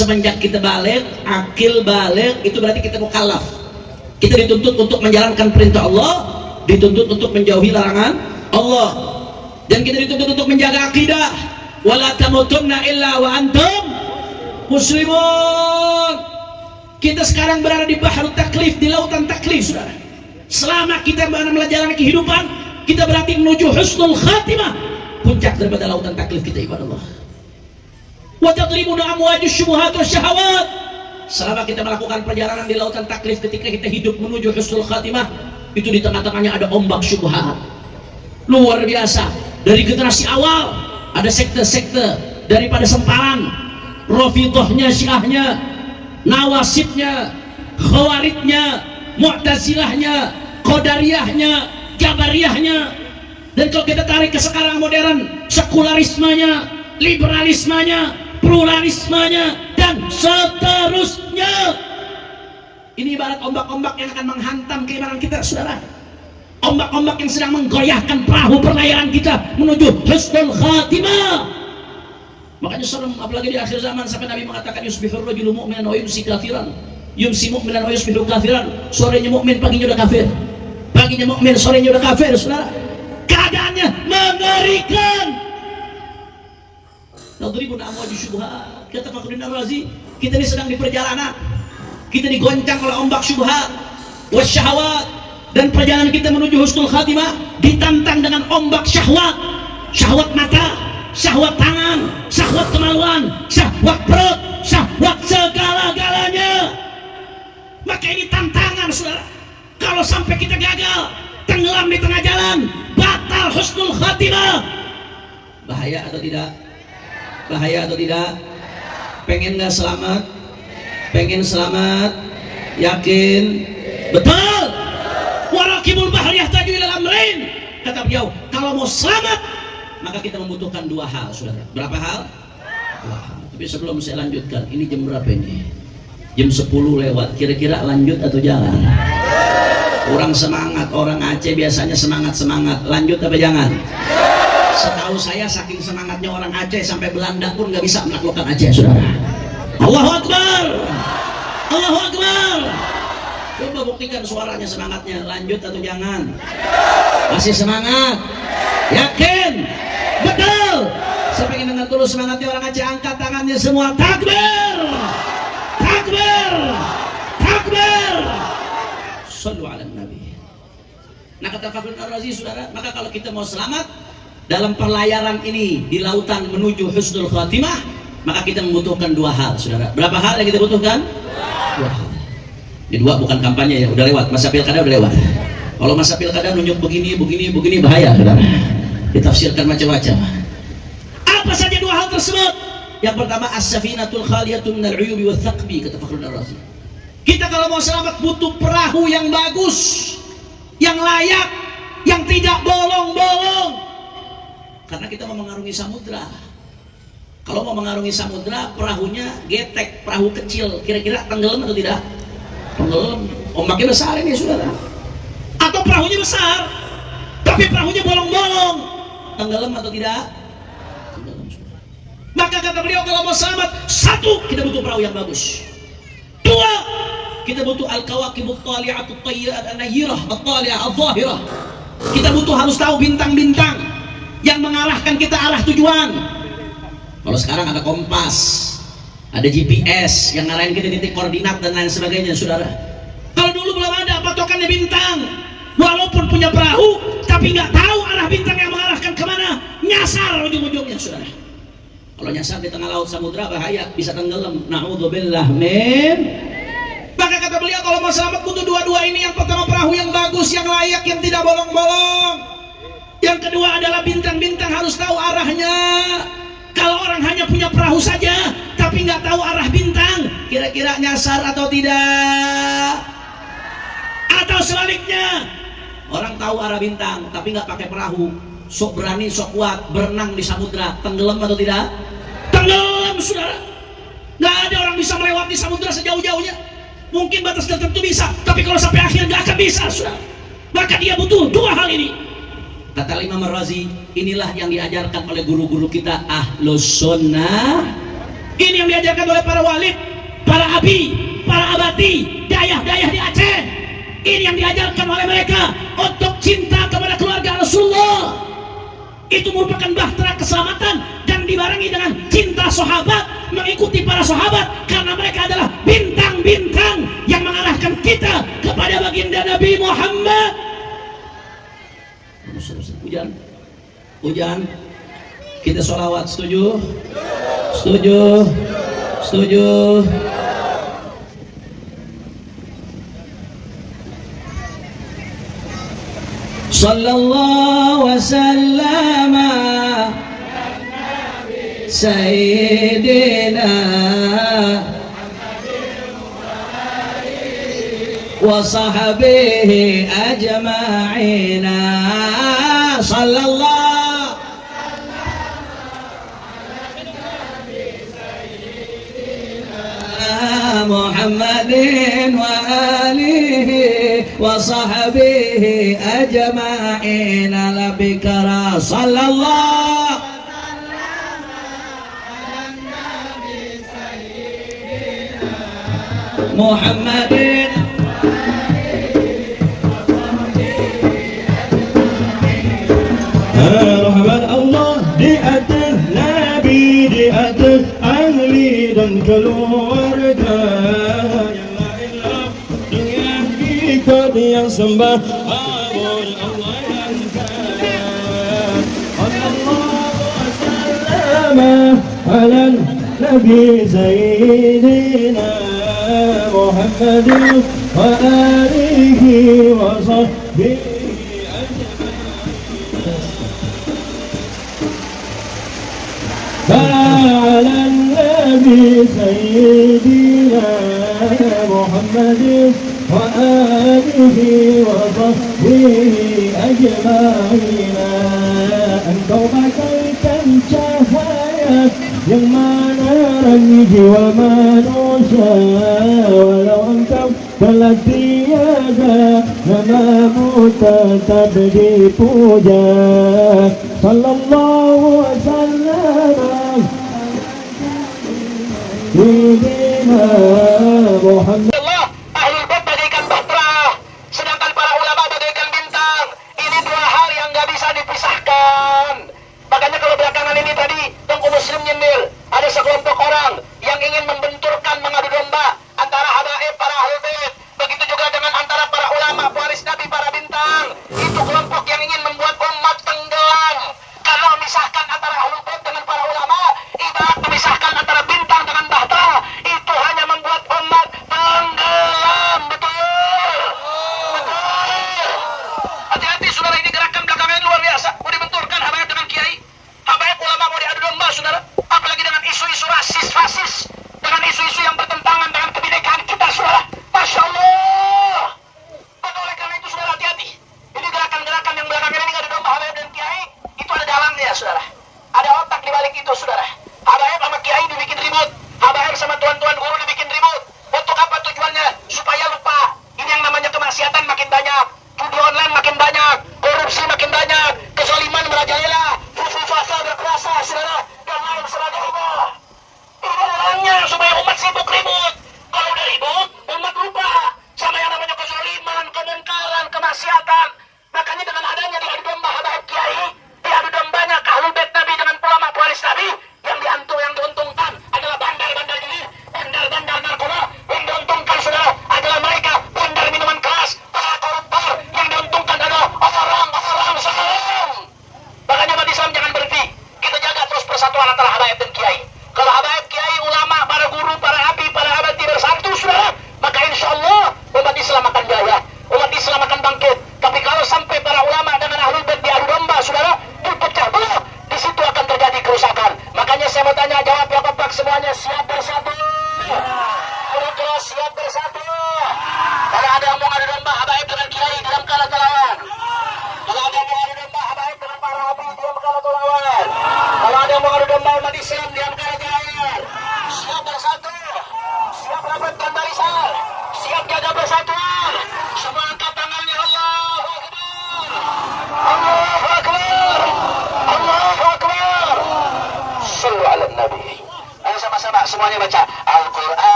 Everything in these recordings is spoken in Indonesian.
Semenjak kita balik, akil balik, itu berarti kita mukallaf. Kita dituntut untuk menjalankan perintah Allah, dituntut untuk menjauhi larangan Allah, dan kita dituntut untuk menjaga akidah. Wala tamutunna illa wa antum muslimun. Kita sekarang berada di bahrut taklif, di lautan taklif, saudara. Selama kita menjalani kehidupan, kita berarti menuju husnul khatimah, puncak daripada lautan taklif kita, ibadah Allah. Wa tadribuna amwajus syubuhat wasyahawat. Selama kita melakukan perjalanan di lautan taklif, ketika kita hidup menuju husnul khatimah, itu di tengah-tengahnya ada ombak syubhat luar biasa. Dari generasi awal ada sekte-sekte, daripada sempalan Rafidhahnya, Syiahnya, Nawasibnya, Khawaridnya, Mu'tazilahnya, Qadariyahnya, Jabariyahnya. Dan kalau kita tarik ke sekarang modern, sekularismenya, liberalismenya, pluralismenya, dan seterusnya. Ini ibarat ombak-ombak yang akan menghantam keimanan kita, saudara. Ombak-ombak yang sedang menggoyahkan perahu perlayaran kita menuju husnul khatimah. Makanya serem, apalagi di akhir zaman, sampai Nabi mengatakan yusbihur rajulu mu'minan wa yumsi kafiran, yumsi mu'minan wa yusbihu kafiran. Sorenya mukmin, paginya udah kafir. Paginya mukmin, sorenya udah kafir, saudara. Keadaannya mengerikan. Nadribun amwaju syubhat. Kata Fakhruddin Ar-Razi, kita ini sedang di perjalanan, kita digoncang oleh ombak syubhat wasyahawat, dan perjalanan kita menuju husnul khatimah ditantang dengan ombak syahwat. Syahwat mata, syahwat tangan, syahwat kemaluan, syahwat perut, syahwat segala-galanya. Maka ini tantangan, saudara. Kalau sampai kita gagal, tenggelam di tengah jalan, batal husnul khatimah. Bahaya atau tidak? Bahaya atau tidak? Pengen nggak selamat? Pengen selamat? Yakin? Betul. Warakibul bahri yahtaju ila amrain. Kata beliau, kalau mau selamat, maka kita membutuhkan dua hal, saudara. Berapa hal? Dua hal. Tapi sebelum saya lanjutkan, ini jam berapa ini? Jam 10 lewat. Kira-kira lanjut atau jangan? Orang semangat, orang Aceh biasanya semangat-semangat. Lanjut apa jangan? Setahu saya, saking semangatnya orang Aceh, sampai Belanda pun nggak bisa menaklukkan Aceh, saudara. Allahu Akbar, Allahu Akbar. Coba buktikan suaranya, semangatnya. Lanjut atau jangan? Masih semangat? Yakin? Betul. Saya pengen dengar dulu semangatnya orang Aceh. Angkat tangannya semua. Takbir, takbir, takbir. Sallu ala Nabi. Nah, kata Fakhruddin Ar-Razi, saudara, maka kalau kita mau selamat dalam perlayaran ini di lautan menuju husnul khatimah, maka kita membutuhkan dua hal, saudara. Berapa hal yang kita butuhkan? Dua hal. Ini dua, bukan kampanye ya, udah lewat. Masa pilkada udah lewat. Kalau masa pilkada nunjuk begini, begini, begini, bahaya, saudara. Ditafsirkan macam-macam. Apa saja dua hal tersebut? Yang pertama, as-safinatul khaliyatu minal uyubi wa thaqbi, kata Fakhruddin Ar-Razi. Kita kalau mau selamat butuh perahu yang bagus, yang layak, yang tidak bolong-bolong. Karena kita mau mengarungi samudra. Kalau mau mengarungi samudra, perahunya getek, perahu kecil, kira-kira tenggelam atau tidak? Tenggelam. Ombaknya besar ini, saudara. Atau perahunya besar, tapi perahunya bolong-bolong, tenggelam atau tidak? Tenggelam, saudara. Maka kata beliau, kalau mau selamat, satu, kita butuh perahu yang bagus. Dua, kita butuh al-kawakibut tali'atut tayyat an-nayyirah at-tali'ah al-zahirah. Kita butuh, harus tahu bintang-bintang yang mengarahkan kita arah tujuan. Kalau sekarang ada kompas, ada GPS yang ngarahin kita titik koordinat dan lain sebagainya, saudara. Kalau dulu belum ada patokannya bintang, walaupun punya perahu, tapi nggak tahu arah bintang yang mengarahkan kemana, nyasar ujung-ujungnya, saudara. Kalau nyasar di tengah laut samudra, bahaya, bisa tenggelam. Na'udzubillah min. Maka kata beliau, kalau mau selamat butuh dua-dua ini. Yang pertama, perahu yang bagus, yang layak, yang tidak bolong-bolong. Yang kedua adalah bintang-bintang, harus tahu arahnya. Kalau orang hanya punya perahu saja tapi nggak tahu arah bintang, kira-kira nyasar atau tidak? Atau sebaliknya, orang tahu arah bintang tapi nggak pakai perahu, sok berani, sok kuat berenang di samudra, tenggelam atau tidak? Tenggelam, saudara. Nggak ada orang bisa melewati samudra sejauh-jauhnya. Mungkin batas tertentu bisa, tapi kalau sampai akhir nggak akan bisa, saudara. Maka dia butuh dua hal ini. Kata Imam Ar-Razi, inilah yang diajarkan oleh guru-guru kita Ahlus Sunnah Ini yang diajarkan oleh para walid, para abi, para abati, dayah-dayah di Aceh. Ini yang diajarkan oleh mereka untuk cinta kepada keluarga Rasulullah. Itu merupakan bahtera keselamatan dan dibarengi dengan cinta sahabat, mengikuti para sahabat karena mereka adalah bintang-bintang yang mengarahkan kita kepada baginda Nabi Muhammad. Hujan. Kita sholawat, setuju? Setuju. Sallallahu wasallam Sayyidina wa sahbihi ajma'ina. Sallallahu Muhammadin wa alihi wa sahbihi ajma'in labikara. Sallallahu Muhammadin rahmat Allah di atas Nabi, di atas ahli dan keluarga, yang lainlah dengan ikut yang sembah abun Allah yang kaya. Sallallahu wasallam ala Nabi Sayyidina Muhammadin wa alihi wa sahbihi. على النبي سيدنا محمد وآله وصحبه أجمعين. Engkau bagaikan cahaya yang menerangi jiwa manusia, walau engkau telah tiada, namamu tetap dipuja. Sallallahu wasallam Sayyidina Muhammad. Allah, ahlul bait bagaikan bahtera, sedangkan para ulama bagaikan bintang. Ini dua hal yang nggak bisa dipisahkan. Makanya kalau belakangan ini tadi Tengku Muslim nyindir, ada sekelompok orang yang ingin membenturkan, mengadu domba antara habaib para ahlul bait, begitu juga dengan antara para ulama, pewaris Nabi, para bintang. Itu kelompok yang ingin membuat umat tenggelam. Kalau memisahkan antara ahlul bait dengan para ulama, ibarat memisahkan antara bintang dengan bahtera. Itu hanya membuat umat tenggelam.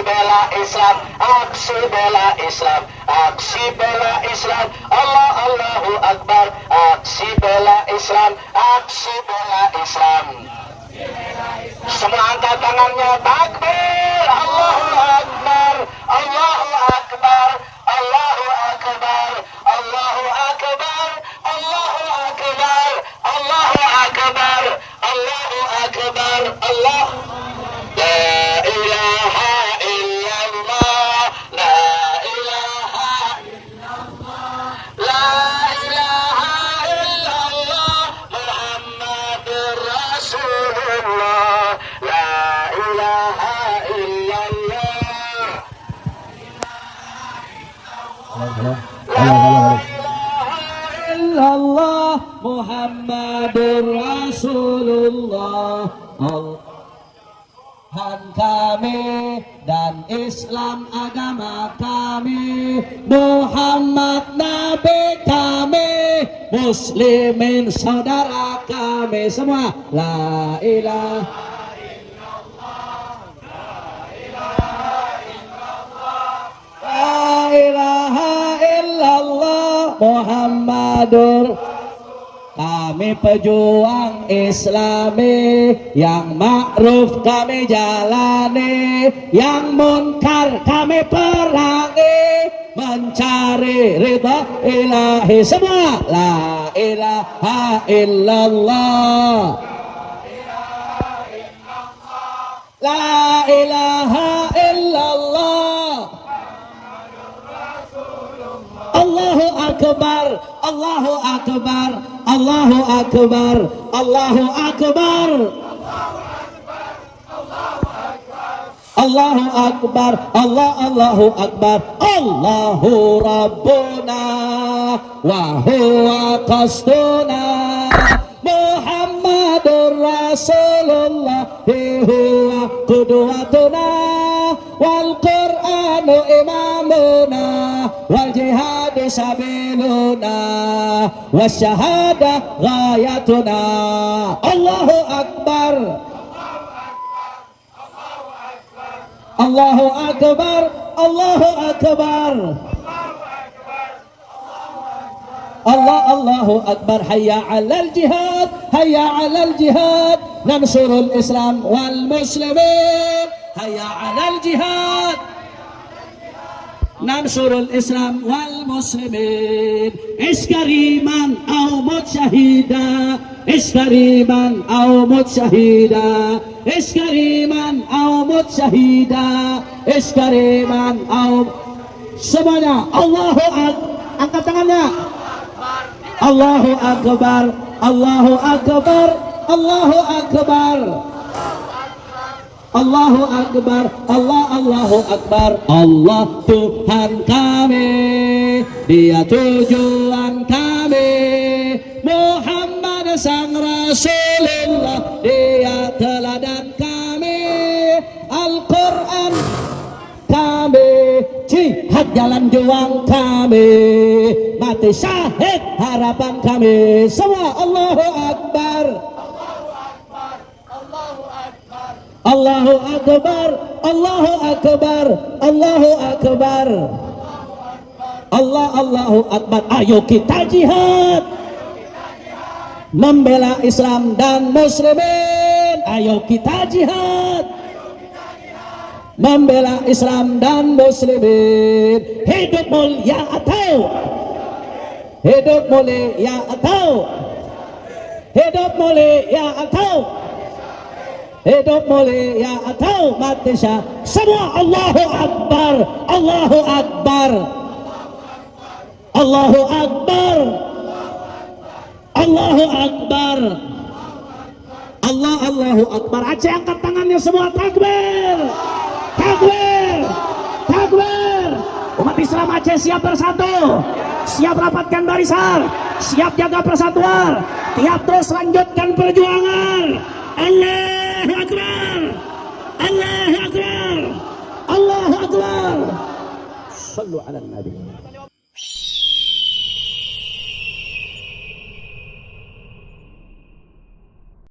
bela Islam, aksi bela Islam, aksi bela Islam, Allah Allahu Akbar, aksi bela Islam, aksi bela Islam. Semua angkat tangannya, takbir, Allahu Akbar, Allahu Akbar, Allahu Akbar, Allahu Akbar, Allahu Akbar, Allahu Akbar, Allahu Akbar, Allah. La ilaha illallah, la ilaha illallah, la ilaha illallah, Muhammadur Rasulullah, la ilaha illallah. illallah Muhammadur Rasulullah. Tuhan kami dan Islam agama kami, Muhammad Nabi kami, Muslimin saudara kami semua. La ilaha illallah, la ilaha illallah, la ilaha illallah, Muhammadur. Kami pejuang Islami, yang ma'ruf kami jalani, yang munkar kami perangi, mencari ridha ilahi semua. La ilaha illallah, la ilaha illallah, Allahu Akbar, Allahu Akbar, Allahu Akbar, Allahu Akbar, Allahu Akbar, Allahu Akbar, Allahu Rabbuna wa huwa qasduna, Muhammadur Rasulullah huwa qudwatuna, wal Qur'anu imamuna, wal jihadu sabiluna, wasyahada ghayatuna. Allahu Akbar, Allahu Akbar, Allahu Akbar, Allahu Akbar. Hayya 'alal jihad, hayya 'alal jihad, nansurul Islam wal muslimin. Hayya 'alal jihad, nansurul Islam wal muslimin. Iskariman aw mut syahida, iskariman aw mut syahida, iskariman aw mut syahida, iskariman aw. Semuanya Allahu Akbar, angkat tangannya. Allahu Akbar, Allahu Akbar, Allahu Akbar, Allahu Akbar, Allahu Akbar. Allah Tuhan kami, Dia tujuan kami, Muhammad sang Rasulullah, Dia teladan kami, Al-Quran kami, jihad jalan juang kami, mati syahid harapan kami semua. Allahu Akbar, Allahu Akbar, Allahu Akbar, Allahu Akbar, Allahu Akbar. Ayo kita jihad membela Islam dan muslimin. Ayo kita jihad membela Islam dan muslimin. Hidup mulia atau hidup mulia atau hidup mulia atau hidup mulia atau mati syahid. Semua Allahu Akbar, Allahu Akbar, Allahu Akbar, Allahu Akbar, Allahu Akbar. Aceh angkat tangannya semua. Takbir, takbir, takbir. Umat Islam Aceh siap bersatu, siap rapatkan barisan, siap jaga persatuan, tiap terus lanjutkan perjuangan. Allahu Akbar, Allahu Akbar, Allahu Akbar. Sallu ala Nabi.